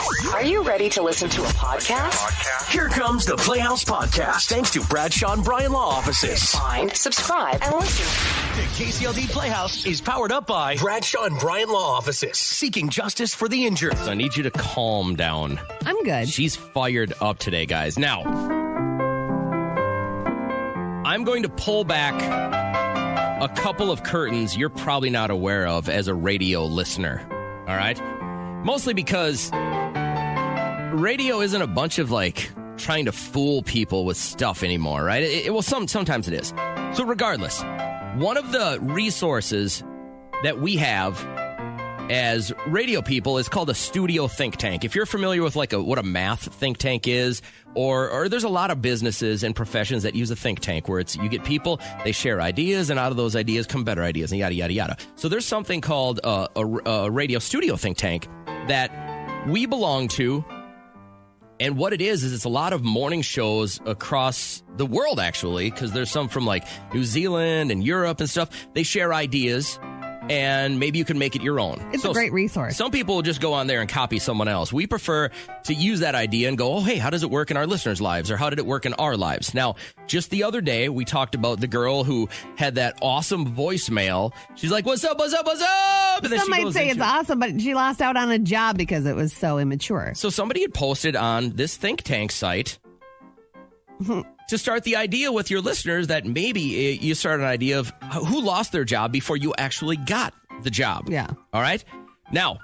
Are you ready to listen to a podcast? Here comes the Playhouse Podcast, thanks to Bradshaw and Bryan Law Offices. Find, subscribe, and listen. The KCLD Playhouse is powered up by Bradshaw and Bryan Law Offices, seeking justice for the injured. So I need you to calm down. I'm good. She's fired up today, guys. Now, I'm going to pull back a couple of curtains you're probably not aware of as a radio listener. All right? Mostly because radio isn't a bunch of, trying to fool people with stuff anymore, right? Sometimes it is. So regardless, one of the resources that we have as radio people is called a studio think tank. If you're familiar with what a math think tank is, or there's a lot of businesses and professions that use a think tank where you get people, they share ideas, and out of those ideas come better ideas, and yada, yada, yada. So there's something called a radio studio think tank that we belong to. And what it is it's a lot of morning shows across the world, actually, because there's some from New Zealand and Europe and stuff. They share ideas, and maybe you can make it your own. It's a great resource. Some people will just go on there and copy someone else. We prefer to use that idea and go, oh, hey, how does it work in our listeners' lives? Or how did it work in our lives? Now, just the other day, we talked about the girl who had that awesome voicemail. She's like, what's up, what's up, what's up? And then Some might say it's awesome, but she lost out on a job because it was so immature. So somebody had posted on this think tank site to start the idea with your listeners that maybe you start an idea of who lost their job before you actually got the job. Yeah. All right. Now,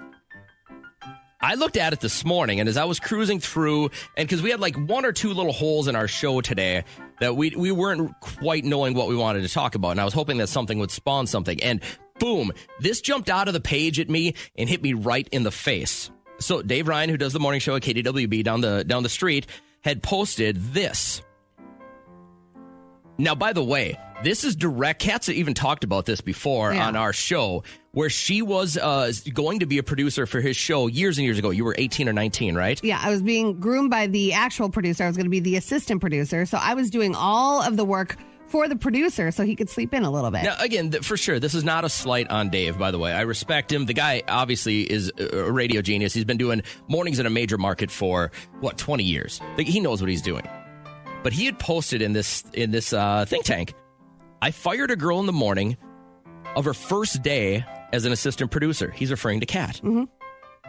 I looked at it this morning, and as I was cruising through, and because we had one or two little holes in our show today that we weren't quite knowing what we wanted to talk about, and I was hoping that something would spawn something, and boom, this jumped out of the page at me and hit me right in the face. So Dave Ryan, who does the morning show at KDWB down the street, had posted this. Now, by the way, this is direct. Kat's even talked about this before on our show, where she was going to be a producer for his show years and years ago. You were 18 or 19, right? Yeah, I was being groomed by the actual producer. I was going to be the assistant producer. So I was doing all of the work for the producer so he could sleep in a little bit. Now, again, for sure, this is not a slight on Dave, by the way. I respect him. The guy obviously is a radio genius. He's been doing mornings in a major market for, 20 years. He knows what he's doing. But he had posted in this think tank, I fired a girl in the morning of her first day as an assistant producer. He's referring to Kat. Mm-hmm.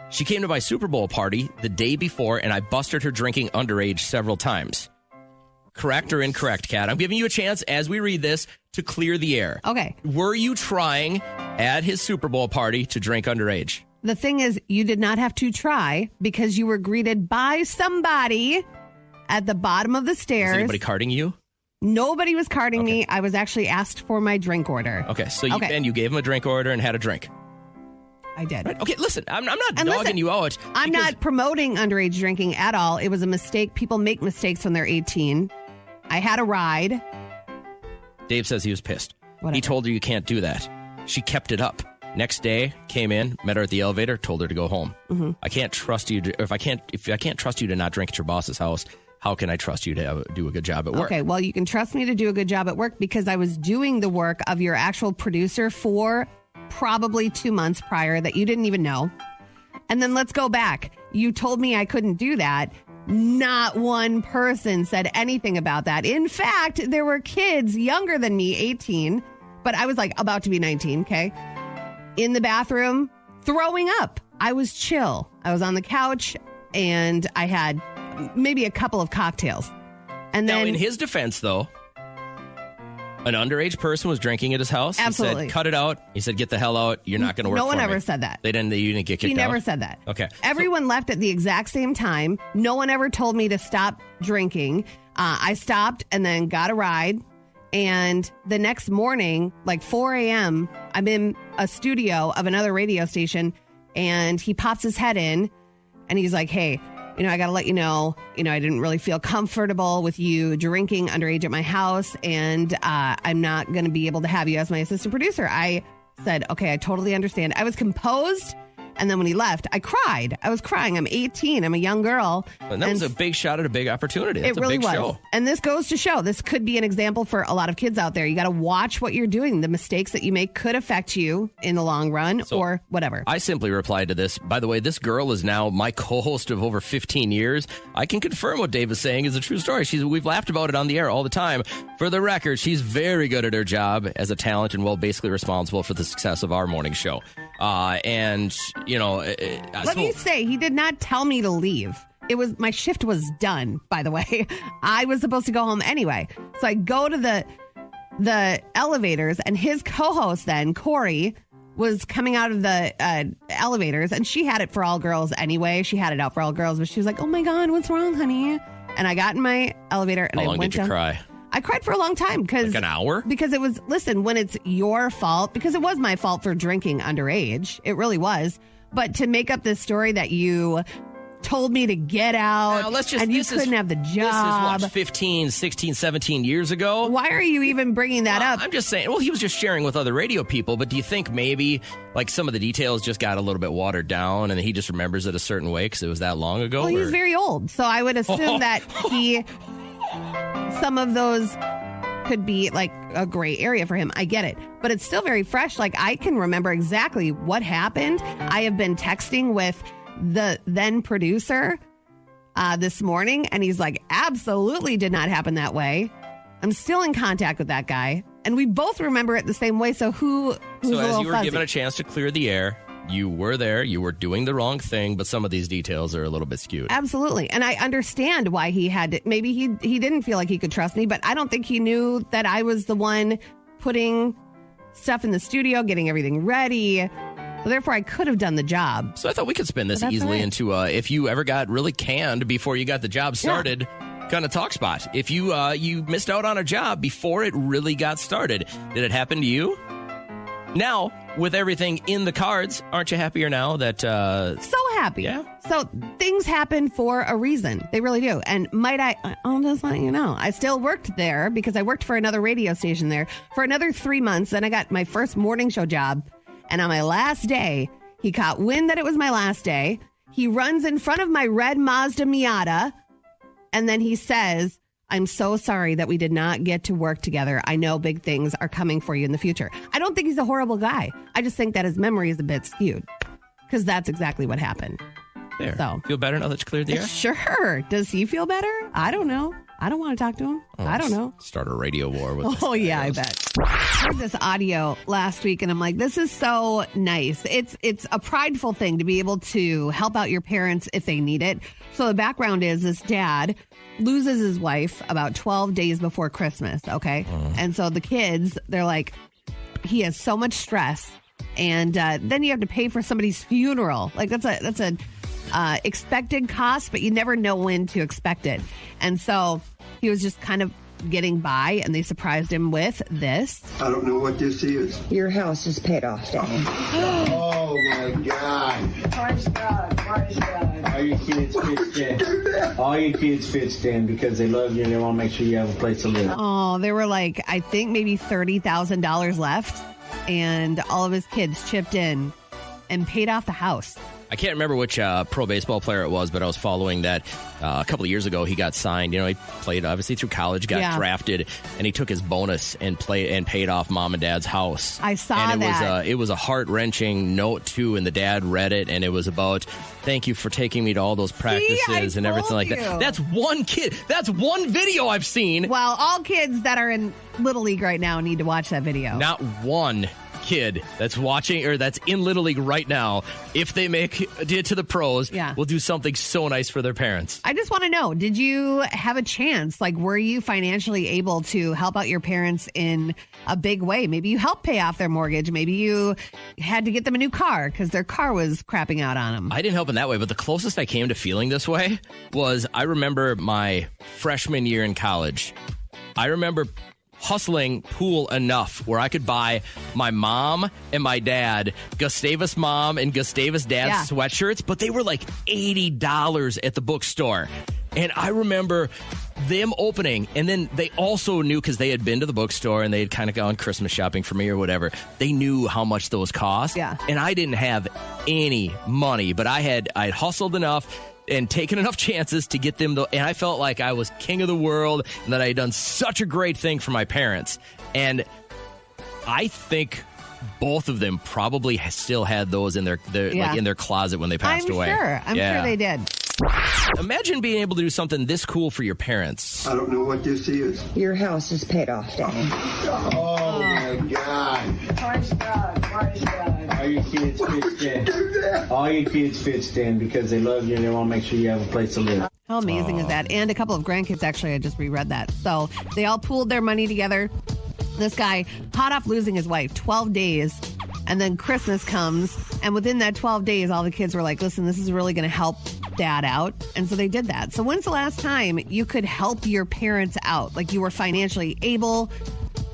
She came to my Super Bowl party the day before, and I busted her drinking underage several times. Correct or incorrect, Kat? I'm giving you a chance as we read this to clear the air. Okay. Were you trying at his Super Bowl party to drink underage? The thing is, you did not have to try because you were greeted by somebody at the bottom of the stairs. Was anybody carding you? Nobody was carding me. I was actually asked for my drink order. Okay, so you gave him a drink order and had a drink. I did. Right. Okay, listen, I'm not dogging you out. I'm not promoting underage drinking at all. It was a mistake. People make mistakes when they're 18. I had a ride. Dave says he was pissed. Whatever. He told her you can't do that. She kept it up. Next day, came in, met her at the elevator, told her to go home. Mm-hmm. I can't trust you. If I can't trust you to not drink at your boss's house, how can I trust you to do a good job at work? Okay, well, you can trust me to do a good job at work because I was doing the work of your actual producer for probably 2 months prior that you didn't even know. And then let's go back. You told me I couldn't do that. Not one person said anything about that. In fact, there were kids younger than me, 18, but I was about to be 19, okay, in the bathroom throwing up. I was chill. I was on the couch and I had maybe a couple of cocktails. And then, now, in his defense, though, an underage person was drinking at his house. Absolutely. He said, cut it out. He said, get the hell out. You're not going to work for me. No one ever said that. You didn't get kicked out? He never said that. Okay. Everyone left at the exact same time. No one ever told me to stop drinking. I stopped and then got a ride. And the next morning, 4 a.m., I'm in a studio of another radio station, and he pops his head in, and he's like, hey, I got to let you know, I didn't really feel comfortable with you drinking underage at my house, and I'm not going to be able to have you as my assistant producer. I said, okay, I totally understand. I was composed And then when he left, I cried. I was crying. I'm 18. I'm a young girl. And that was a big shot at a big opportunity. That's it really a big was. show. And this goes to show, this could be an example for a lot of kids out there. You got to watch what you're doing. The mistakes that you make could affect you in the long run or whatever. I simply replied to this. By the way, this girl is now my co-host of over 15 years. I can confirm what Dave is saying is a true story. We've laughed about it on the air all the time. For the record, she's very good at her job as a talent and basically responsible for the success of our morning show. Let me say, he did not tell me to leave. My shift was done, by the way. I was supposed to go home anyway. So I go to the elevators, and his co-host then, Corey, was coming out of the elevators, and she had it for all girls anyway. She had it out for all girls, but she was like, "Oh my God, what's wrong, honey?" And I got in my elevator, and How long I went did you down. cry? I cried for a long time Like an hour? because it was, listen, when it's your fault, because it was my fault for drinking underage. It really was. But to make up this story that you told me to get out and you couldn't have the job. This is 15, 16, 17 years ago. Why are you even bringing that up? I'm just saying, he was just sharing with other radio people, but do you think maybe like some of the details just got a little bit watered down and he just remembers it a certain way because it was that long ago? Well, he's very old, so I would assume that some of those could be like a gray area for him. I get it, but it's still very fresh. Like, I can remember exactly what happened. I have been texting with the then producer this morning, and he's like, absolutely did not happen that way. I'm still in contact with that guy, and we both remember it the same way. So who's So a as little you were fuzzy? given a chance to clear the air, you were there, you were doing the wrong thing, but some of these details are a little bit skewed. Absolutely. And I understand why he had to. Maybe he didn't feel like he could trust me, but I don't think he knew that I was the one putting stuff in the studio, getting everything ready. So therefore, I could have done the job. So I thought we could spin this But that's easily all right. into if you ever got really canned before you got the job started, kind of talk spot. If you you missed out on a job before it really got started, did it happen to you? Now, with everything in the cards, aren't you happier now that... So happy. Yeah. So things happen for a reason. They really do. And I'll just let you know, I still worked there because I worked for another radio station there for another 3 months. Then I got my first morning show job. And on my last day, he caught wind that it was my last day. He runs in front of my red Mazda Miata. And then he says, "I'm so sorry that we did not get to work together. I know big things are coming for you in the future." I don't think he's a horrible guy. I just think that his memory is a bit skewed because that's exactly what happened. There. So. Feel better now that you cleared the air? Sure. Does he feel better? I don't know. I don't want to talk to him. I don't know. Start a radio war with this Oh, guy. yeah, I bet. I heard this audio last week, and I'm like, this is so nice. It's a prideful thing to be able to help out your parents if they need it. So the background is this dad loses his wife about 12 days before Christmas, okay? And so the kids, they're like, he has so much stress, and then you have to pay for somebody's funeral. Like, that's a expected cost, but you never know when to expect it. And so he was just kind of getting by, and they surprised him with this. I don't know what this is. Your house is paid off, Daddy. Oh my God. Praise God. Praise God. All your kids pitched in. All your kids pitched in because they love you and they want to make sure you have a place to live. Oh, there were like, I think maybe $30,000 left, and all of his kids chipped in and paid off the house. I can't remember which pro baseball player it was, but I was following that a couple of years ago. He got signed. You know, he played obviously through college, got drafted, and he took his bonus and paid off mom and dad's house. I saw and that. It was a heart-wrenching note too, and the dad read it, and it was about, "Thank you for taking me to all those practices and everything like that." That's one kid. That's one video I've seen. Well, all kids that are in Little League right now need to watch that video. Not one kid that's watching or that's in Little League right now, if they make it to the pros, will do something so nice for their parents. I just want to know, did you have a chance? Like, were you financially able to help out your parents in a big way? Maybe you helped pay off their mortgage. Maybe you had to get them a new car because their car was crapping out on them. I didn't help in that way, but the closest I came to feeling this way was I remember my freshman year in college. I remember hustling pool enough where I could buy my mom and my dad Gustavus mom and Gustavus dad sweatshirts, but they were like $80 at the bookstore. And I remember them opening, and then they also knew, because they had been to the bookstore and they had kind of gone Christmas shopping for me or whatever, they knew how much those cost. Yeah. And I didn't have any money, but I'd hustled enough and taken enough chances to get them, and I felt like I was king of the world and that I had done such a great thing for my parents. And I think both of them probably still had those in their like in their closet when they passed away. I'm sure they did. Imagine being able to do something this cool for your parents. I don't know what this is. Your house is paid off, Daddy. Oh my God. Praise God. Praise God. All your kids pitched in. All your kids pitched in because they love you and they want to make sure you have a place to live. How amazing is that? And a couple of grandkids, actually, I just reread that. So they all pooled their money together. This guy, hot off losing his wife, 12 days. And then Christmas comes. And within that 12 days, all the kids were like, listen, this is really going to help Dad out. And so they did that. So when's the last time you could help your parents out? Like you were financially able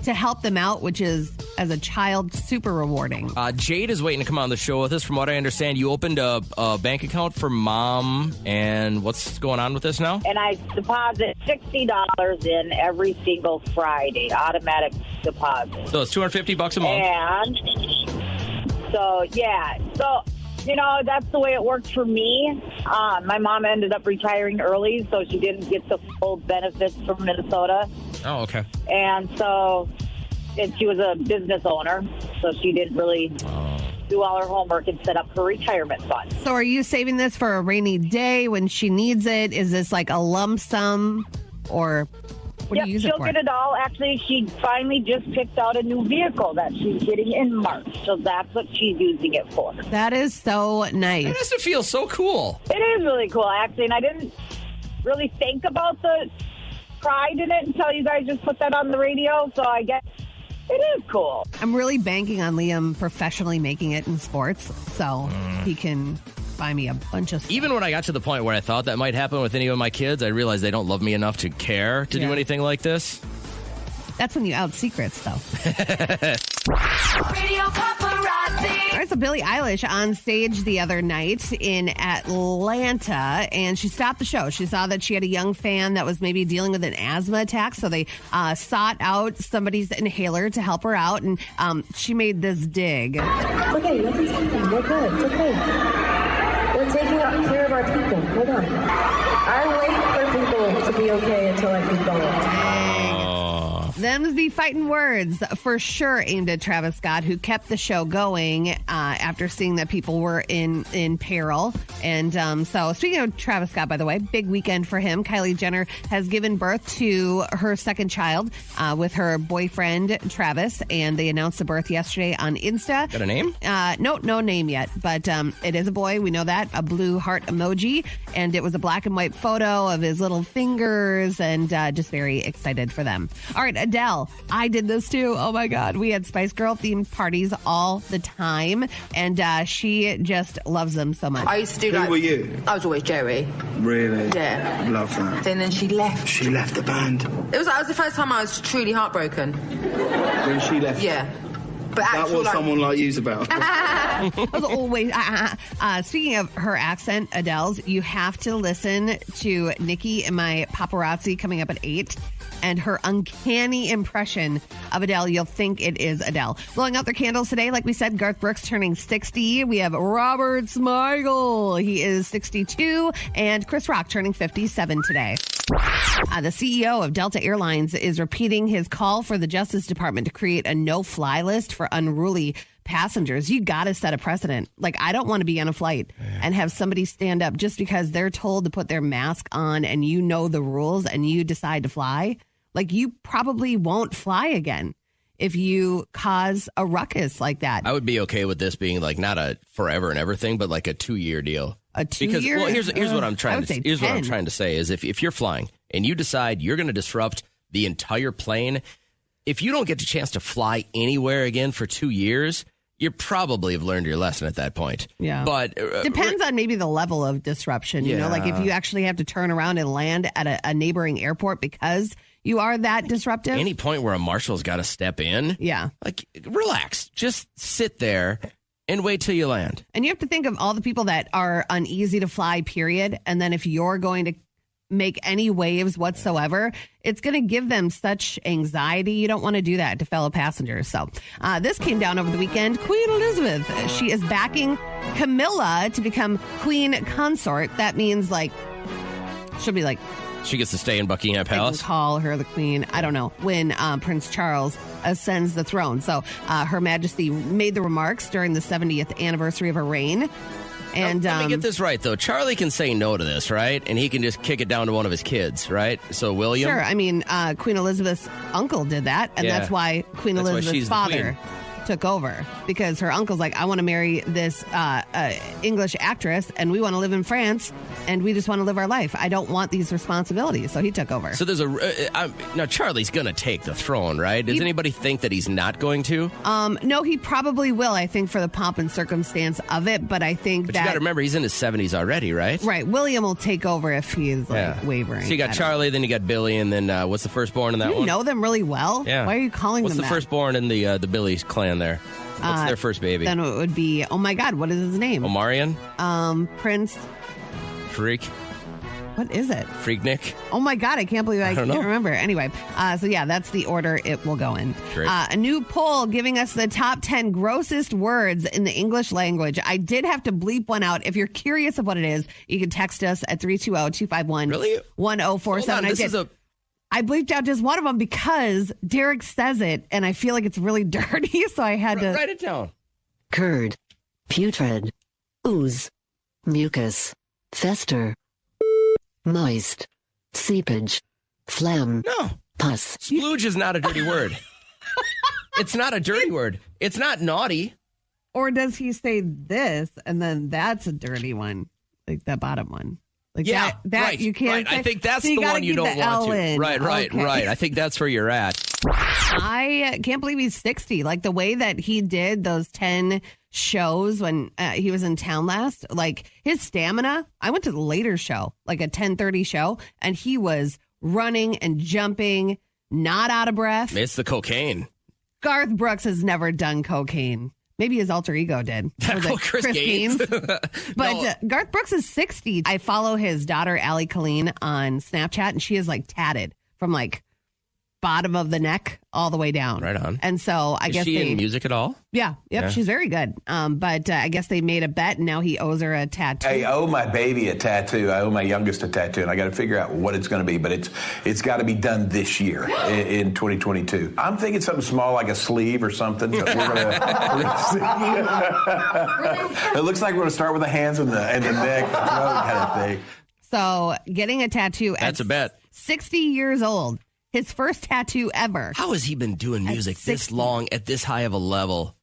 to help them out, which is, as a child, super rewarding. Jade is waiting to come on the show with us. From what I understand, you opened a bank account for Mom, and what's going on with this now? And I deposit $60 in every single Friday, automatic deposit. So it's $250 a month. And so, yeah. So, you know, that's the way it worked for me. My mom ended up retiring early, so she didn't get the full benefits from Minnesota. Oh, okay. And so, and she was a business owner, so she didn't really do all her homework and set up her retirement fund. So are you saving this for a rainy day when she needs it? Is this like a lump sum, or what do you use it for? She'll get it all. Actually, she finally just picked out a new vehicle that she's getting in March, so that's what she's using it for. That is so nice. It has to feel so cool. It is really cool, actually, and I didn't really think about the pride in it until you guys just put that on the radio, so I guess it is cool. I'm really banking on Liam professionally making it in sports, so he can buy me a bunch of stuff. Even when I got to the point where I thought that might happen with any of my kids, I realized they don't love me enough to care to do anything like this. That's when you out secrets, though. Radio Paparazzi. All right, so Billie Eilish on stage the other night in Atlanta, and she stopped the show. She saw that she had a young fan that was maybe dealing with an asthma attack, so they sought out somebody's inhaler to help her out, and she made this dig. Okay, nothing's happening. We're good. It's okay. We're taking care of our people. Hold on. I wait for people to be okay until I keep going. Them's be fighting words for sure aimed at Travis Scott, who kept the show going after seeing that people were in peril. And so speaking of Travis Scott, by the way, big weekend for him. Kylie Jenner has given birth to her second child with her boyfriend, Travis, and they announced the birth yesterday on Insta. Got a name? No name yet, but it is a boy. We know that. A blue heart emoji. And it was a black and white photo of his little fingers, and just very excited for them. All right, Adele. I did this too. Oh my God. We had Spice Girl themed parties all the time, and she just loves them so much. I used to do Who were you? I was always Joey. Really? Yeah. Love that. And then she left. She left the band. That was the first time I was truly heartbroken. When she left? Yeah. But That was someone like you's about. I was always, speaking of her accent, Adele's, you have to listen to Nikki and my paparazzi coming up at 8. And her uncanny impression of Adele. You'll think it is Adele. Blowing out their candles today, like we said, Garth Brooks turning 60. We have Robert Smigel. He is 62. And Chris Rock turning 57 today. The CEO of Delta Airlines is repeating his call for the Justice Department to create a no-fly list for unruly passengers. You got to set a precedent. Like, I don't want to be on a flight and have somebody stand up just because they're told to put their mask on and you know the rules and you decide to fly. Like, you probably won't fly again if you cause a ruckus like that. I would be okay with this being like not a forever and ever thing, but like a 2-year deal. A 2-year? Well, here's what I'm trying to here's what I'm trying to say is if you're flying and you decide you're going to disrupt the entire plane, if you don't get the chance to fly anywhere again for 2 years, you probably have learned your lesson at that point. Yeah. But depends on maybe the level of disruption. You know, like if you actually have to turn around and land at a neighboring airport because you are that disruptive. Any point where a marshal's got to step in. Yeah. Like, relax. Just sit there and wait till you land. And you have to think of all the people that are uneasy to fly, period. And then if you're going to make any waves whatsoever. It's going to give them such anxiety. You don't want to do that to fellow passengers. So this came down over the weekend. Queen Elizabeth, she is backing Camilla to become queen consort. That means like she'll be like, she gets to stay in Buckingham Palace. I can call her the queen. I don't know when Prince Charles ascends the throne. So Her Majesty made the remarks during the 70th anniversary of her reign. And let me get this right, though. Charlie can say no to this, right? And he can just kick it down to one of his kids, right? So William? Sure. I mean, Queen Elizabeth's uncle did that. And that's why Queen Elizabeth's father took over, because her uncle's like, I want to marry this English actress and we want to live in France and we just want to live our life. I don't want these responsibilities. So he took over. So there's now Charlie's going to take the throne, right? Does anybody think that he's not going to? No, he probably will, I think, for the pomp and circumstance of it. But I think But you got to remember, he's in his 70s already, right? Right. William will take over if he's wavering. So you got Charlie, then you got Billy, and then what's the firstborn in that one? You know them really well. Yeah. Why are you calling what's them the that? firstborn in the Billy clan there? What's their first baby? Then it would be, oh my God, what is his name? Omarion? Prince. Freak? What is it? Freaknik? Oh my God, I can't believe I can't remember. Anyway, so yeah, that's the order it will go in. Great. A new poll giving us the top 10 grossest words in the English language. I did have to bleep one out. If you're curious of what it is, you can text us at 320-251-1047. Really? 1047. I bleeped out just one of them because Derek says it, and I feel like it's really dirty, so I had to write it down. Curd, putrid, ooze, mucus, fester, moist, seepage, phlegm, No. pus. Splooge is not a dirty word. It's not a dirty word. It's not naughty. Or does he say this, and then that's a dirty one, like that bottom one? Like that right, you can't. Right. Say. I think that's so the one you keep don't the want L to. in. Right. Okay. I think that's where you're at. I can't believe he's 60. Like the way that he did those 10 shows when he was in town last, like his stamina. I went to the later show, like a 10:30 show, and he was running and jumping, not out of breath. It's the cocaine. Garth Brooks has never done cocaine. Maybe his alter ego did. Was it Chris Gaines? But Garth Brooks is 60. I follow his daughter, Allie Colleen, on Snapchat, and she is like tatted from like bottom of the neck all the way down. Right on. And so I Is guess she in music at all? Yeah. She's very good. But I guess they made a bet, and now he owes her a tattoo. I owe my baby a tattoo. I owe my youngest a tattoo, and I got to figure out what it's going to be. But it's got to be done this year in 2022. I'm thinking something small like a sleeve or something. But we're gonna see. It looks like we're going to start with the hands and the neck, the throat kind of thing. So getting a tattoo That's a bet. 60 years old. His first tattoo ever. How has he been doing music this long at this high of a level?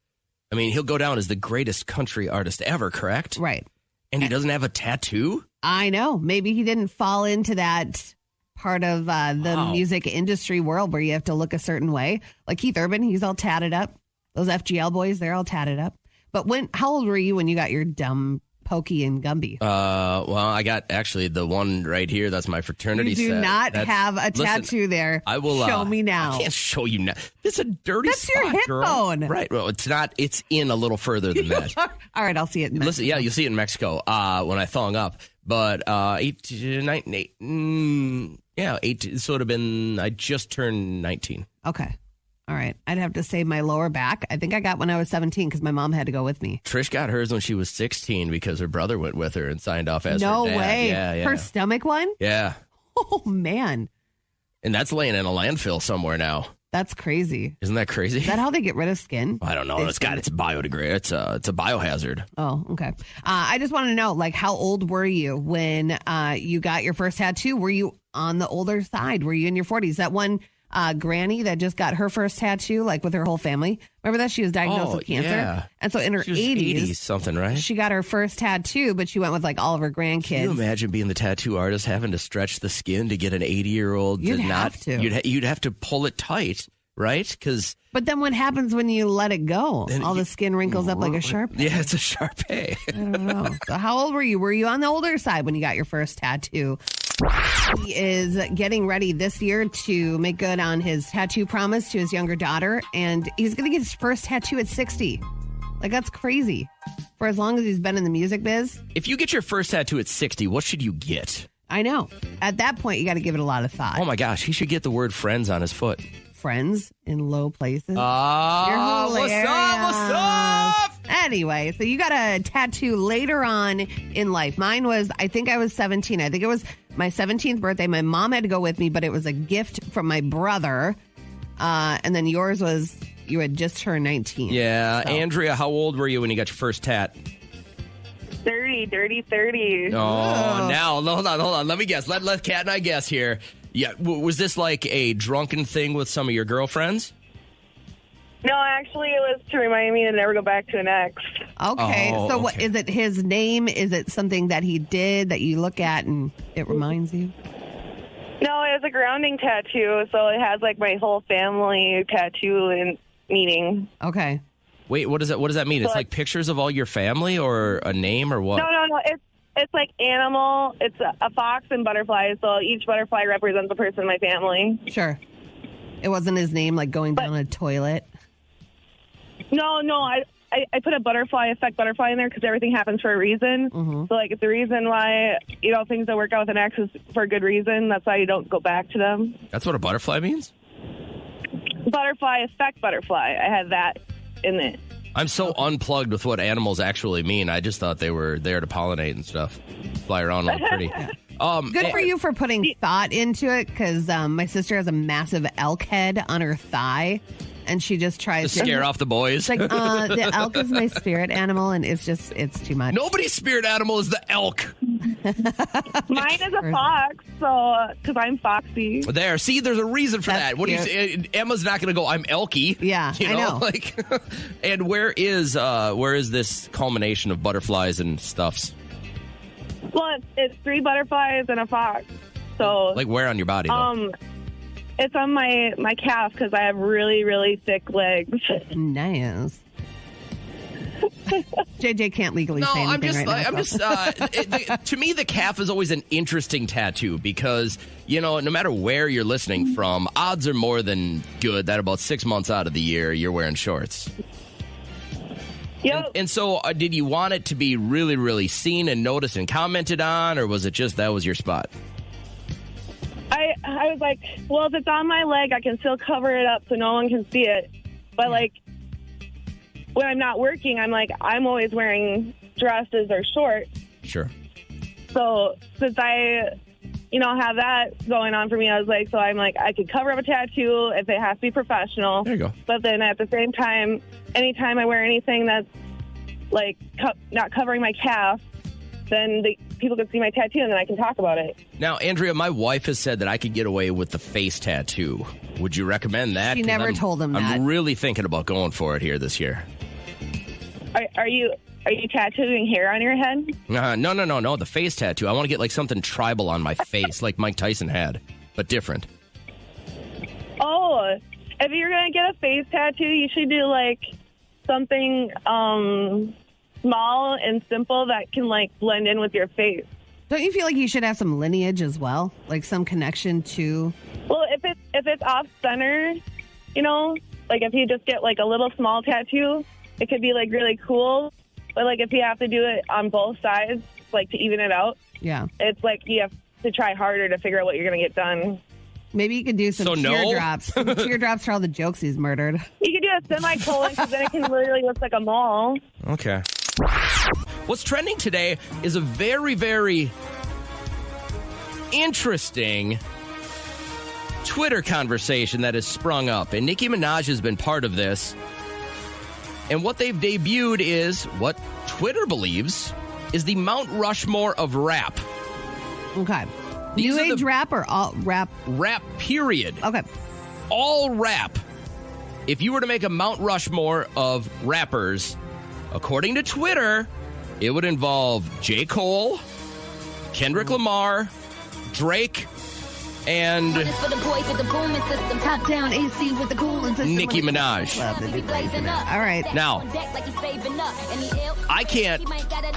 I mean, he'll go down as the greatest country artist ever, correct? Right. And he doesn't have a tattoo? I know. Maybe he didn't fall into that part of the music industry world where you have to look a certain way. Like Keith Urban, he's all tatted up. Those FGL boys, they're all tatted up. But how old were you when you got your dumb Pokey and Gumby? Well, I got actually the one right here. That's my fraternity You do set. not have a tattoo there. I will show me now. I can't show you now. It's a dirty That's spot, your hip girl. bone. Right. Well, it's not. It's in a little further than that. All right, I'll see it in Mexico. Listen, yeah, you'll see it in Mexico when I thong up. But 18. So it would have been. I just turned 19. Okay. All right. I'd have to say my lower back. I think I got when I was 17 because my mom had to go with me. Trish got hers when she was 16 because her brother went with her and signed off as her dad. No way. Yeah. Her stomach one? Yeah. Oh, man. And that's laying in a landfill somewhere now. That's crazy. Isn't that crazy? Is that how they get rid of skin? I don't know. It's biodegradable. It's a biohazard. Oh, okay. I just want to know, like, how old were you when you got your first tattoo? Were you on the older side? Were you in your 40s? That one granny that just got her first tattoo, like with her whole family. Remember that? She was diagnosed with cancer. Yeah. And so in her 80s something, right? She got her first tattoo, but she went with like all of her grandkids. Can you imagine being the tattoo artist having to stretch the skin to get an 80-year-old You'd have to. You'd have to pull it tight, right? But then what happens when you let it go? All the skin wrinkles up like a Sharpie. Yeah, it's a Sharpie. I don't know. So how old were you? Were you on the older side when you got your first tattoo? He is getting ready this year to make good on his tattoo promise to his younger daughter, and he's going to get his first tattoo at 60. Like, that's crazy. For as long as he's been in the music biz. If you get your first tattoo at 60, what should you get? I know. At that point, you got to give it a lot of thought. Oh my gosh, he should get the word friends on his foot. Friends in low places. Ah, You're what's hilarious. up? Anyway, so you got a tattoo later on in life. Mine was, I think I was 17. I think it was my 17th birthday. My mom had to go with me, but it was a gift from my brother. And then yours was, you had just turned 19. Yeah. So. Andrea, how old were you when you got your first tat? 30, dirty 30. Oh, now, hold on. Let me guess. Let Kat and I guess here. Yeah, was this like a drunken thing with some of your girlfriends? No, actually, it was to remind me to never go back to an ex. Okay, Oh, so what okay. is it? His name? Is it something that he did that you look at and it reminds you? No, it was a grounding tattoo, so it has like my whole family tattoo and meaning. Okay. Wait, what does that mean? It's So, like pictures of all your family or a name or what? No. It's like animal. It's a fox and butterfly, so each butterfly represents a person in my family. Sure. It wasn't his name like going down a toilet. No, I put a butterfly in there because everything happens for a reason. Mm-hmm. So, like, if the reason why, things don't work out with an ex is for a good reason, that's why you don't go back to them. That's what a butterfly means? Butterfly effect butterfly. I had that in it. I'm so unplugged with what animals actually mean. I just thought they were there to pollinate and stuff. Fly around all pretty. Good for you for putting thought into it, because my sister has a massive elk head on her thigh, and she just tries To scare off the boys. It's like, the elk is my spirit animal, and it's too much. Nobody's spirit animal is the elk. Mine is a fox, so because I'm foxy. There, see, there's a reason for That's that. What do you cute. say? Emma's not going to go, I'm elky. Yeah, you I know. Like, and where is this culmination of butterflies and stuffs? Well, it's 3 butterflies and a fox. So, Like where on your body? Though? it's on my calf because I have really, really thick legs. Nice. JJ can't legally No, say anything to me, the calf is always an interesting tattoo because, no matter where you're listening from, odds are more than good that about 6 months out of the year, you're wearing shorts. Yep. And so did you want it to be really, really seen and noticed and commented on, or was it just that was your spot? I was like, well, if it's on my leg, I can still cover it up so no one can see it. But, like, when I'm not working, I'm like, I'm always wearing dresses or shorts. Sure. So since I, have that going on for me, I was like, I could cover up a tattoo if it has to be professional. There you go. But then at the same time, anytime I wear anything that's, like, not covering my calf, then people can see my tattoo and then I can talk about it. Now, Andrea, my wife has said that I could get away with the face tattoo. Would you recommend that? She 'Cause never told him that. I'm really thinking about going for it here this year. Are you tattooing hair on your head? No. The face tattoo. I want to get like something tribal on my face, like Mike Tyson had, but different. Oh, if you're going to get a face tattoo, you should do, like, something small and simple that can, like, blend in with your face. Don't you feel like you should have some lineage as well? Like some connection to... Well, if it's off center, like if you just get, like, a little small tattoo, it could be, like, really cool. But, like, if you have to do it on both sides, like, to even it out, Yeah. it's like you have to try harder to figure out what you're going to get done. Maybe you could do some So no? teardrops. Some teardrops for all the jokes he's murdered. You could do a semicolon because then it can literally look like a mall. Okay. What's trending today is a very, very interesting Twitter conversation that has sprung up. And Nicki Minaj has been part of this. And what they've debuted is what Twitter believes is the Mount Rushmore of rap. Okay. These New are age the- rap or all rap? Rap, period. Okay. All rap. If you were to make a Mount Rushmore of rappers, according to Twitter, it would involve J. Cole, Kendrick Lamar, Drake, and Top down AC with the cooling system. Nicki Minaj. Love the big bass in it. All right. Now, I can't,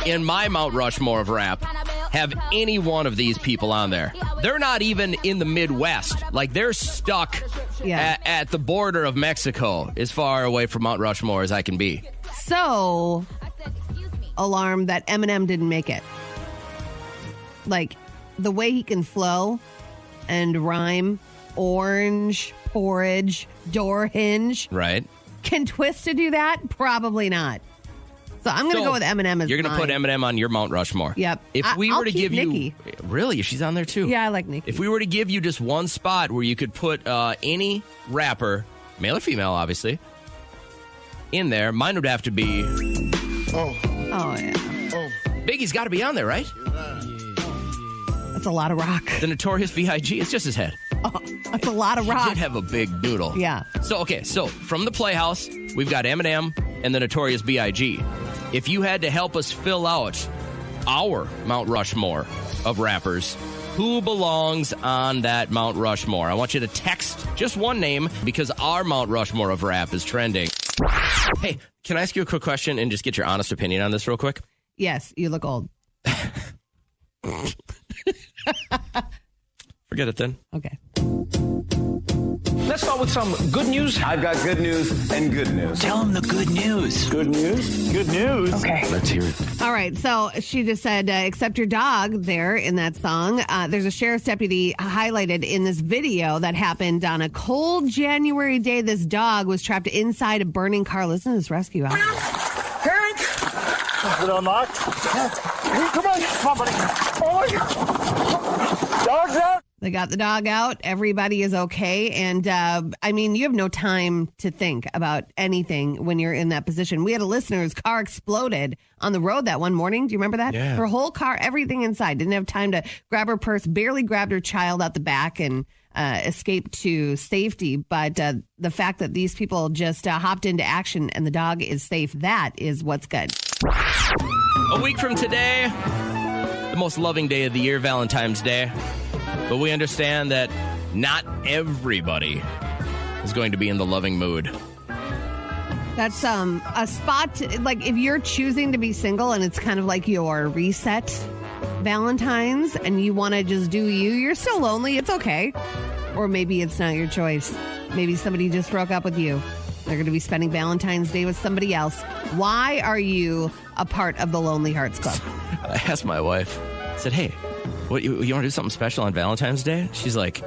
in my Mount Rushmore of rap, have any one of these people on there. They're not even in the Midwest. Like, they're stuck at the border of Mexico, as far away from Mount Rushmore as I can be. So, alarmed that Eminem didn't make it. Like, the way he can flow and rhyme, orange, porridge, door hinge. Right. Can Twista do that? Probably not. So I'm going to go with Eminem as You're going to put Eminem on your Mount Rushmore. Yep. If we I'll were to keep give you... Nikki. Really? She's on there too? Yeah, I like Nikki. If we were to give you just one spot where you could put any rapper, male or female, obviously, in there, mine would have to be... Oh, yeah. Biggie's got to be on there, right? That's a lot of rock. The Notorious B.I.G., it's just his head. Oh, that's a lot of rock. He did have a big noodle. Yeah. So from the Playhouse, we've got Eminem and the Notorious B.I.G. If you had to help us fill out our Mount Rushmore of rappers, who belongs on that Mount Rushmore? I want you to text just one name because our Mount Rushmore of rap is trending. Hey, can I ask you a quick question and just get your honest opinion on this real quick? Yes, you look old. Forget it then. Okay. Let's start with some good news. I've got good news and good news. Tell them the good news. Good news? Good news. Okay. Let's hear it. All right. So she just said, accept your dog there in that song. There's a sheriff's deputy highlighted in this video that happened on a cold January day. This dog was trapped inside a burning car. Listen to this rescue out. Hank! Is it unlocked? Come on, somebody. Oh, dog's out. They got the dog out. Everybody is okay. And I mean, you have no time to think about anything when you're in that position. We had a listener's car exploded on the road that one morning. Do you remember that? Yeah. Her whole car, everything inside. Didn't have time to grab her purse, barely grabbed her child out the back and escaped to safety. But the fact that these people just hopped into action and the dog is safe, that is what's good. A week from today, the most loving day of the year, Valentine's Day. But we understand that not everybody is going to be in the loving mood. That's a spot, like if you're choosing to be single and it's kind of like your reset Valentine's and you want to just do you're still lonely, it's okay. Or maybe it's not your choice. Maybe somebody just broke up with you. They're going to be spending Valentine's Day with somebody else. Why are you a part of the Lonely Hearts Club? I asked my wife, I said, hey, what you want to do something special on Valentine's Day? She's like,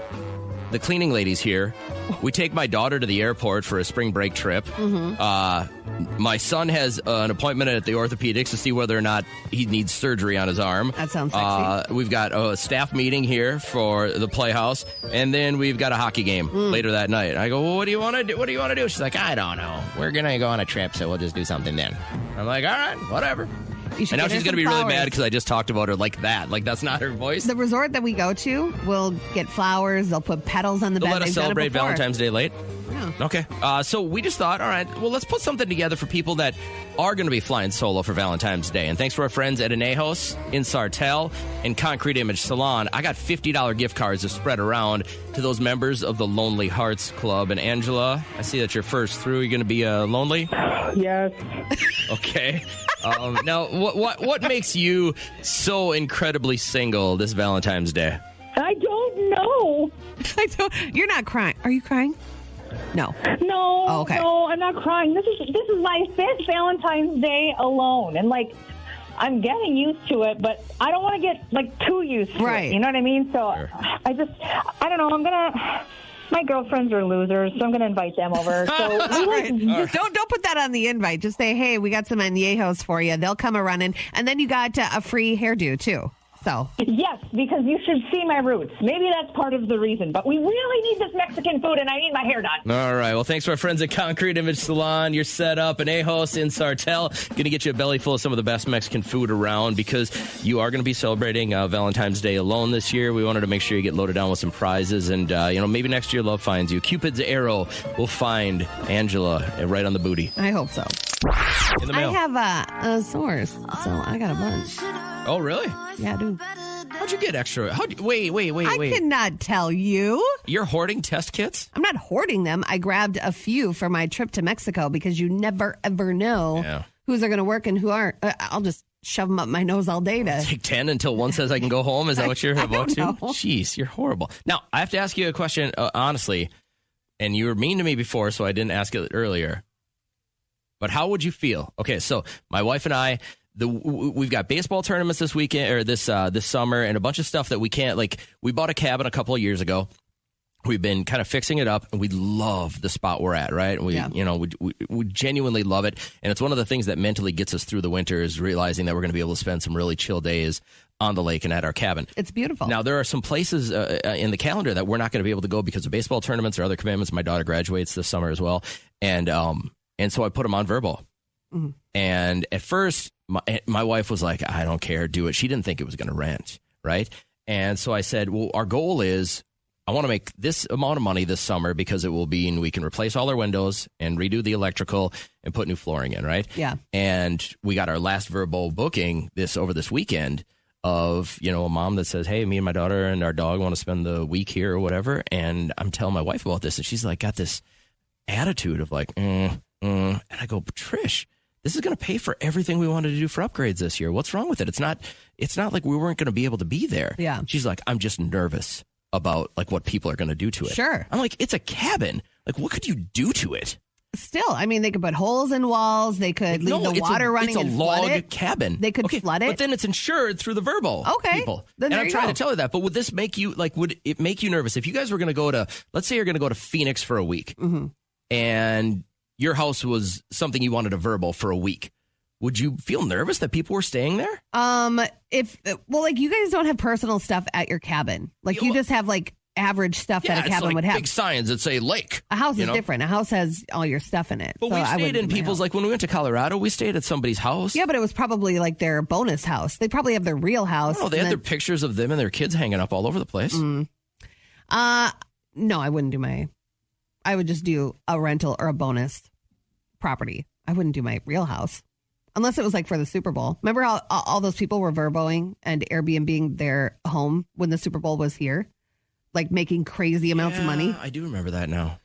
the cleaning lady's here. We take my daughter to the airport for a spring break trip. Mm-hmm. My son has an appointment at the orthopedics to see whether or not he needs surgery on his arm. That sounds sexy. We've got a staff meeting here for the Playhouse, and then we've got a hockey game later that night. I go, well, what do you want to do? What do you want to do? She's like, I don't know. We're going to go on a trip, so we'll just do something then. I'm like, all right, whatever. And now she's going to be really mad because I just talked about her like that. Like, that's not her voice. The resort that we go to will get flowers. They'll put petals on the bed. They'll let us celebrate Valentine's Day late? Yeah. Okay. So we just thought, all right, well, let's put something together for people that are going to be flying solo for Valentine's Day. And thanks to our friends at Anejos in Sartell and Concrete Image Salon, I got $50 gift cards to spread around to those members of the Lonely Hearts Club. And Angela, I see that you're first through. You're going to be lonely? Yes. Okay. Now, what makes you so incredibly single this Valentine's Day? I don't know. You're not crying. Are you crying? No. No. Oh, okay. No, I'm not crying. This is my 5th Valentine's Day alone, and I'm getting used to it, but I don't want to get too used to it. You know what I mean? So sure. I don't know. My girlfriends are losers, so I'm going to invite them over. So Don't put that on the invite. Just say, hey, we got some añejos for you. They'll come running. And then you got a free hairdo, too. So yes, because you should see my roots. Maybe that's part of the reason. But we really need this Mexican food, and I need my hair done. All right. Well, thanks to our friends at Concrete Image Salon. You're set up. Anejos in Sartell. Going to get you a belly full of some of the best Mexican food around because you are going to be celebrating Valentine's Day alone this year. We wanted to make sure you get loaded down with some prizes. And, maybe next year love finds you. Cupid's arrow will find Angela right on the booty. I hope so. In the mail. I have a source, so I got a bunch. Oh, really? Yeah, I do. How'd you get extra? Wait. I cannot tell you. You're hoarding test kits? I'm not hoarding them. I grabbed a few for my trip to Mexico because you never, ever know who's are going to work and who aren't. I'll just shove them up my nose all day to take 10 until one says I can go home. Is that what you're about to? Jeez, you're horrible. Now, I have to ask you a question, honestly, and you were mean to me before, so I didn't ask it earlier. But how would you feel? Okay, so my wife and I, we've got baseball tournaments this weekend or this summer, and a bunch of stuff that we can't, like, we bought a cabin a couple of years ago. We've been kind of fixing it up, and we love the spot we're at, right? We genuinely love it, and it's one of the things that mentally gets us through the winter is realizing that we're going to be able to spend some really chill days on the lake and at our cabin. It's beautiful. Now, there are some places in the calendar that we're not going to be able to go because of baseball tournaments or other commitments. My daughter graduates this summer as well, and so I put them on Verbo. Mm-hmm. And at first, my wife was like, I don't care, do it. She didn't think it was going to rent, right? And so I said, well, our goal is I want to make this amount of money this summer because it will be, and we can replace all our windows and redo the electrical and put new flooring in, right? Yeah. And we got our last Verbo booking over this weekend of, a mom that says, hey, me and my daughter and our dog want to spend the week here or whatever. And I'm telling my wife about this, and she's like, got this attitude of like, and I go, Trish, this is going to pay for everything we wanted to do for upgrades this year. What's wrong with it? It's not like we weren't going to be able to be there. Yeah. She's like, I'm just nervous about like what people are going to do to it. Sure. I'm like, it's a cabin. Like, what could you do to it? Still, I mean, they could put holes in walls. They could leave the water running and flood it. It's a log cabin. They could flood it. But then it's insured through the Verbo people. Then and I'm trying to tell you that. But would this make you, like, would it make you nervous? If you guys were going to go to, let's say you're going to go to Phoenix for a week, and your house was something you wanted a Verbo for a week, would you feel nervous that people were staying there? Like, you guys don't have personal stuff at your cabin. Like, you just have like average stuff that a cabin would have. Big signs that say lake. A house is different. A house has all your stuff in it. But we stayed in people's, like when we went to Colorado, we stayed at somebody's house. Yeah, but it was probably like their bonus house. They probably have their real house. Oh, they had their pictures of them and their kids hanging up all over the place. No, I wouldn't do I would just do a rental or a bonus property. I wouldn't do my real house. Unless it was like for the Super Bowl. Remember how all those people were Verboing and Airbnb-ing their home when the Super Bowl was here? Like making crazy amounts of money? I do remember that now.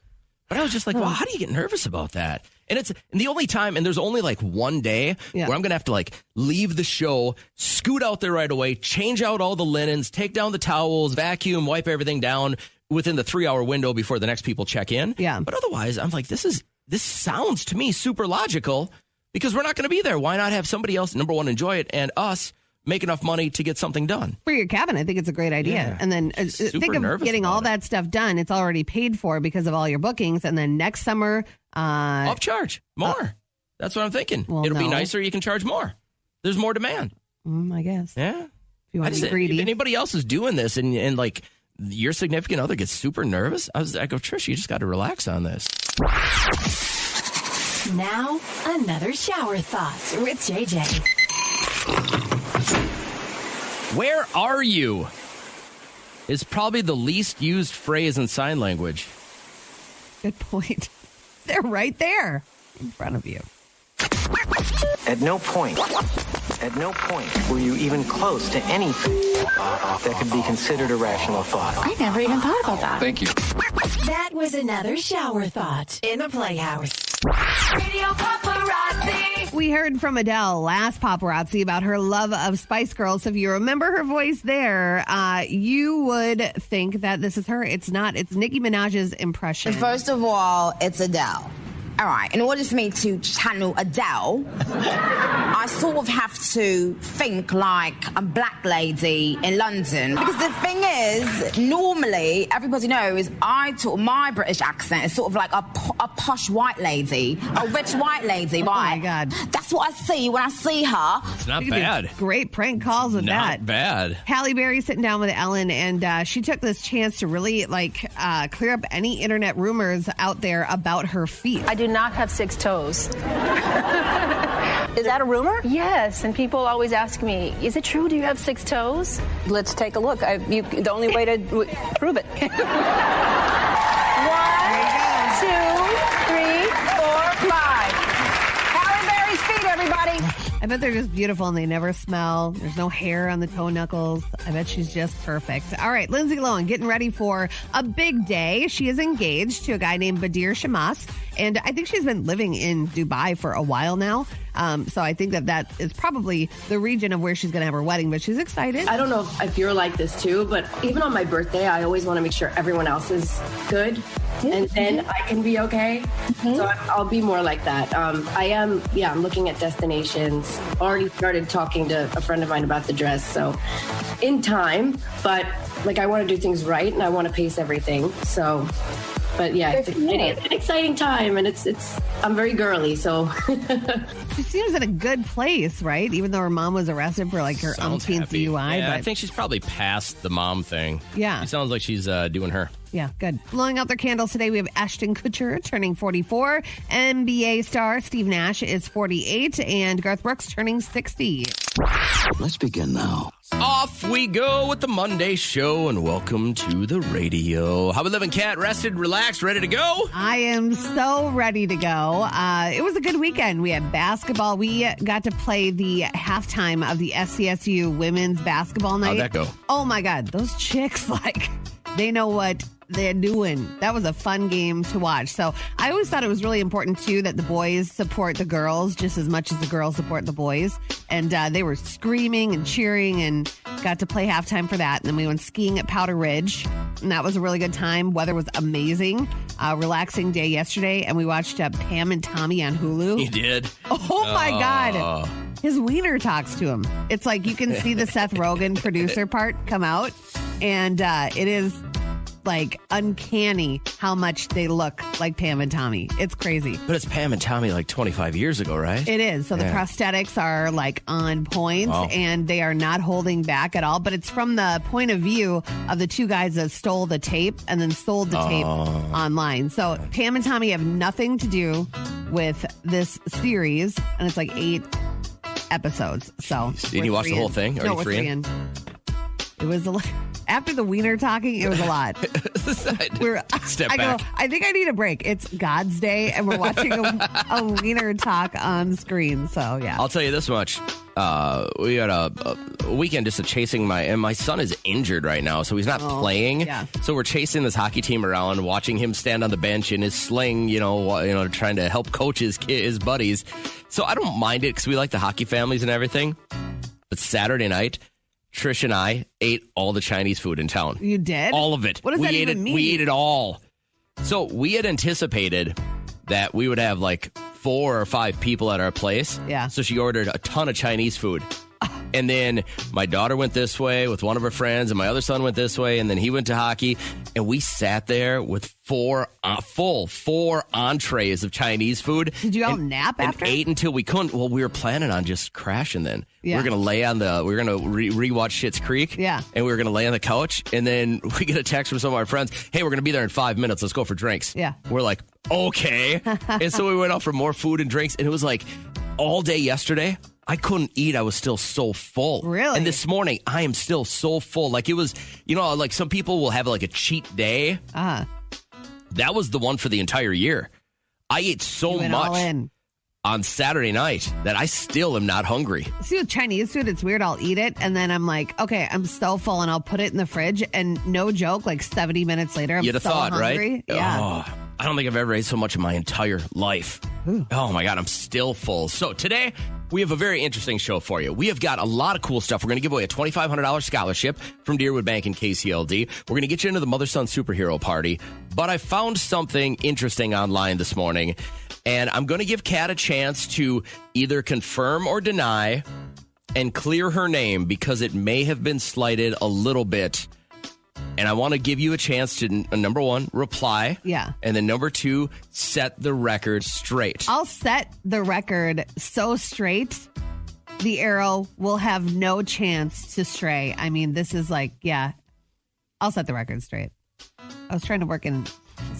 But I was just like, well, how do you get nervous about that? And the only time, and there's only like one day where I'm going to have to like leave the show, scoot out there right away, change out all the linens, take down the towels, vacuum, wipe everything down within the 3-hour window before the next people check in. Yeah. But otherwise, I'm like, this sounds to me super logical. Because we're not going to be there. Why not have somebody else, number one, enjoy it, and us make enough money to get something done? For your cabin, I think it's a great idea. Yeah. And then think of getting all that stuff done. It's already paid for because of all your bookings. And then next summer... upcharge more. That's what I'm thinking. Well, It'll be nicer. You can charge more. There's more demand. I guess. Yeah. If you want to be greedy. If anybody else is doing this and like your significant other gets super nervous, I go, Trish, you just got to relax on this. Now, another shower thought with JJ. Where are you? Is probably the least used phrase in sign language. Good point. They're right there in front of you. At no point were you even close to anything that could be considered a rational thought. I never even thought about that. Thank you. That was another shower thought in the Playhouse. Radio Paparazzi. We heard from Adele last Paparazzi about her love of Spice Girls. If you remember her voice there, you would think that this is her. It's not. It's Nicki Minaj's impression. First of all, it's Adele. All right, in order for me to channel Adele, I sort of have to think like a black lady in London. Because the thing is, normally, everybody knows my British accent is sort of like a posh white lady, a rich white lady, right? Oh, my God. That's what I see when I see her. It's not bad. Great prank calls with that. Not bad. Halle Berry sitting down with Ellen, and she took this chance to really, clear up any internet rumors out there about her feet. I do not have 6 toes. Is that a rumor? Yes, and people always ask me, is it true? Do you have 6 toes? Let's take a look. The only way to prove it. 1, 2, 3, 4, 5. Halle Berry's feet, everybody. I bet they're just beautiful and they never smell. There's no hair on the toe knuckles. I bet she's just perfect. All right, Lindsay Lohan getting ready for a big day. She is engaged to a guy named Badir Shamas, and I think she's been living in Dubai for a while now. So I think that is probably the region of where she's going to have her wedding, but she's excited. I don't know if you're like this too, but even on my birthday, I always want to make sure everyone else is good. And then I can be okay. So I'll be more like that. I'm looking at destinations. Already started talking to a friend of mine about the dress. So in time, but like I want to do things right and I want to pace everything. So, but yeah, it's an exciting time and I'm very girly. So she seems in a good place, right? Even though her mom was arrested for like her umpteenth DUI. Yeah, but I think she's probably past the mom thing. Yeah. She sounds like she's doing her. Yeah, good. Blowing out their candles today, we have Ashton Kutcher turning 44. NBA star Steve Nash is 48. And Garth Brooks turning 60. Let's begin now. Off we go with the Monday show, and welcome to the radio. How we living, Kat? Rested, relaxed, ready to go? I am so ready to go. It was a good weekend. We had basketball. We got to play the halftime of the SCSU women's basketball night. How'd that go? Oh, my God. Those chicks, they know what they're doing. That was a fun game to watch. So I always thought it was really important, too, that the boys support the girls just as much as the girls support the boys. And they were screaming and cheering and got to play halftime for that. And then we went skiing at Powder Ridge. And that was a really good time. Weather was amazing. Relaxing day yesterday. And we watched Pam and Tommy on Hulu. You did? Oh, my God. His wiener talks to him. It's like you can see the Seth Rogen producer part come out. And it is like uncanny how much they look like Pam and Tommy. It's crazy. But it's Pam and Tommy like 25 years ago, right? It is. So the prosthetics are like on point and they are not holding back at all. But it's from the point of view of the two guys that stole the tape and then sold the tape online. So Pam and Tommy have nothing to do with this series. And it's like 8 episods. So did you watch the whole thing? No, we're 3 in. It was after the wiener talking, it was a lot. Step back. I think I need a break. It's God's Day, and we're watching a wiener talk on screen. So, yeah. I'll tell you this much. We had a weekend just of chasing my son is injured right now, so he's not playing. Yeah. So we're chasing this hockey team around, watching him stand on the bench in his sling, trying to help coach his buddies. So I don't mind it because we like the hockey families and everything. But Saturday night, Trish and I ate all the Chinese food in town. You did? All of it. What does that even mean? We ate it all. So we had anticipated that we would have like 4 or 5 people at our place. Yeah. So she ordered a ton of Chinese food. And then my daughter went this way with one of her friends, and my other son went this way, and then he went to hockey. And we sat there with 4 entrees of Chinese food. Did you all nap after? And ate until we couldn't. Well, we were planning on just crashing then. Yeah. We were going to rewatch Schitt's Creek. Yeah. And we were going to lay on the couch. And then we get a text from some of our friends. Hey, we're going to be there in 5 minutes. Let's go for drinks. Yeah. We're like, okay. And so we went out for more food and drinks. And it was like all day yesterday, I couldn't eat. I was still so full. Really? And this morning, I am still so full. Like it was, like some people will have like a cheat day. That was the one for the entire year. I ate so much on Saturday night that I still am not hungry. See, with Chinese food, it's weird. I'll eat it, and then I'm like, okay, I'm so full, and I'll put it in the fridge, and no joke, like 70 minutes later, I'm You'd have so thought, hungry. Right? Yeah. Oh, I don't think I've ever ate so much in my entire life. Ooh. Oh, my God, I'm still full. So today, we have a very interesting show for you. We have got a lot of cool stuff. We're going to give away a $2,500 scholarship from Deerwood Bank and KCLD. We're going to get you into the Mother-Son Superhero Party. But I found something interesting online this morning, and I'm going to give Kat a chance to either confirm or deny and clear her name because it may have been slighted a little bit. And I want to give you a chance to, number 1, reply. Yeah. And then number 2, set the record straight. I'll set the record so straight, the arrow will have no chance to stray. I mean, this is like, I'll set the record straight. I was trying to work in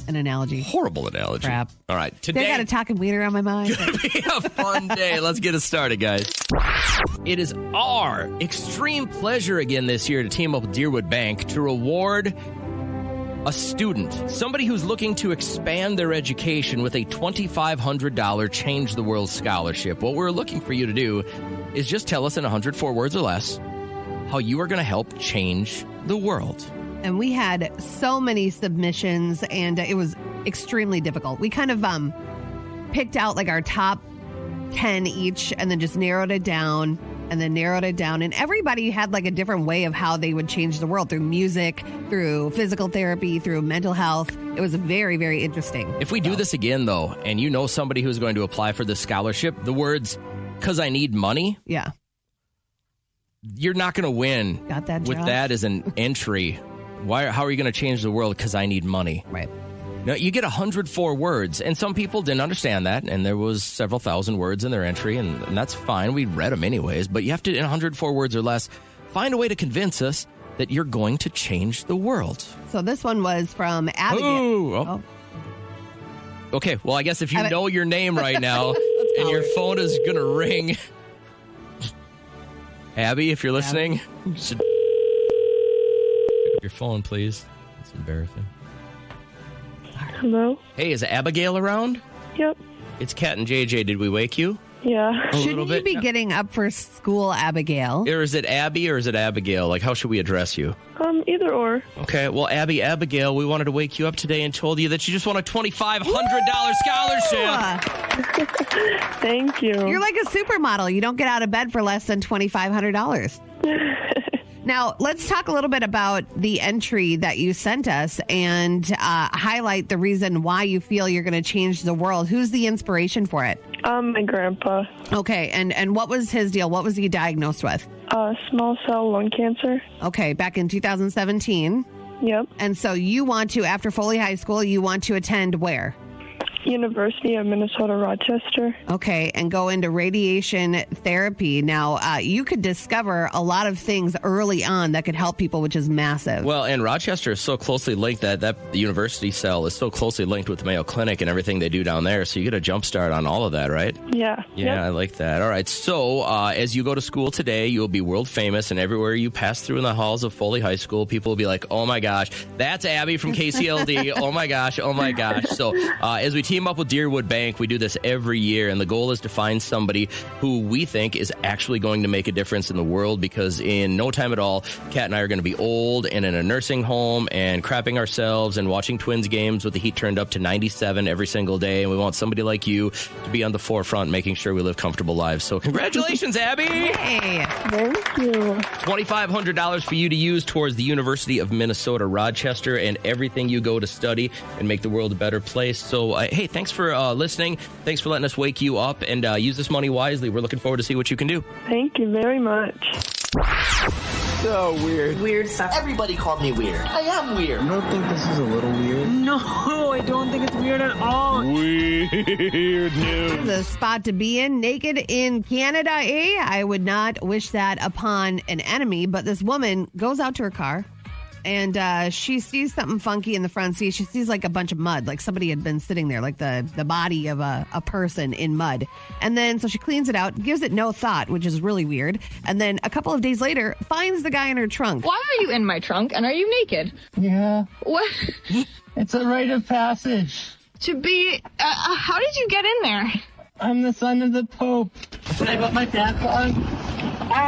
an analogy. Horrible analogy. Crap. All right. Today, I got a talking wiener on my mind. Gonna be a fun day. Let's get it started, guys. It is our extreme pleasure again this year to team up with Deerwood Bank to reward a student, somebody who's looking to expand their education with a $2,500 Change the World scholarship. What we're looking for you to do is just tell us in 104 words or less how you are going to help change the world. And we had so many submissions, and it was extremely difficult. We kind of picked out like our top 10 each and then just narrowed it down and then narrowed it down. And everybody had like a different way of how they would change the world, through music, through physical therapy, through mental health. It was very, very interesting. If we do this again, though, and you know somebody who's going to apply for this scholarship, the words, "'cause I need money." Yeah. You're not going to win. Got that, with Josh? that as an entry. How are you going to change the world? "'Cause I need money. Right. Now, you get 104 words, and some people didn't understand that, and there was several thousand words in their entry, and that's fine. We read them anyways, but you have to, in 104 words or less, find a way to convince us that you're going to change the world. So this one was from Abigail. Oh. Okay, well, I guess if you know your name right now, and your phone is going to ring. Abby, if you're listening, you should pick up your phone, please. It's embarrassing. Hello? Hey, is Abigail around? Yep. It's Kat and JJ. Did we wake you? Yeah. Shouldn't you be getting up for school, Abigail? Or is it Abby or is it Abigail? Like, how should we address you? Either or. Okay, well, Abigail, we wanted to wake you up today and told you that you just won a $2,500 scholarship. Thank you. You're like a supermodel. You don't get out of bed for less than $2,500. Now, let's talk a little bit about the entry that you sent us and highlight the reason why you feel you're going to change the world. Who's the inspiration for it? My grandpa. Okay, and what was his deal? What was he diagnosed with? Small cell lung cancer. Okay, back in 2017. Yep. And so you want to, after Foley High School, you want to attend where? University of Minnesota, Rochester. Okay, and go into radiation therapy. Now, you could discover a lot of things early on that could help people, which is massive. Well, and Rochester is so closely linked that the university cell is so closely linked with the Mayo Clinic and everything they do down there. So you get a jump start on all of that, right? Yeah. Yeah, Yep. I like that. All right. So as you go to school today, you'll be world famous, and everywhere you pass through in the halls of Foley High School, people will be like, "Oh my gosh, that's Abby from KCLD. Oh my gosh, oh my gosh." So as we team up with Deerwood Bank, we do this every year, and the goal is to find somebody who we think is actually going to make a difference in the world, because in no time at all, Kat and I are going to be old and in a nursing home and crapping ourselves and watching Twins games with the heat turned up to 97 every single day, and we want somebody like you to be on the forefront making sure we live comfortable lives. So congratulations, Abby! Hey! Thank you. $2,500 for you to use towards the University of Minnesota, Rochester, and everything you go to study and make the world a better place. So, hey, thanks for listening. Thanks for letting us wake you up, and use this money wisely. We're looking forward to see what you can do. Thank you very much. So weird. Weird stuff. Everybody called me weird. I am weird. You don't think this is a little weird? No, I don't think it's weird at all. Weird news. The spot to be in, naked in Canada, eh? I would not wish that upon an enemy, but this woman goes out to her car, and she sees something funky in the front seat. She sees like a bunch of mud, like somebody had been sitting there, like the body of a person in mud. And then so she cleans it out, gives it no thought, which is really weird. And then a couple of days later, finds the guy in her trunk. Why are you in my trunk, and are you naked? Yeah. What? It's a rite of passage. To be... how did you get in there? I'm the son of the Pope. Can I put my pants on?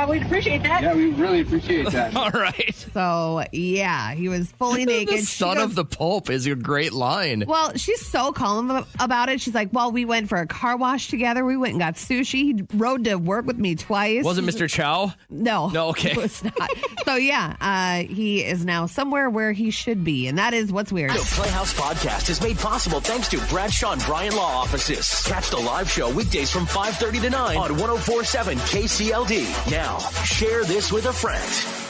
We'd appreciate that. Yeah, we really appreciate that. All right. So, yeah, he was fully naked. The son of the Pope is a great line. Well, she's so calm about it. She's like, well, we went for a car wash together. We went and got sushi. He rode to work with me twice. Was it Mr. Chow? No. No, okay. It was not. So, yeah, he is now somewhere where he should be, and that is what's weird. The Playhouse Podcast is made possible thanks to Bradshaw and Bryan Law Offices. Catch the live show weekdays from 5:30 to 9 on 104.7 KCLD. Now, share this with a friend.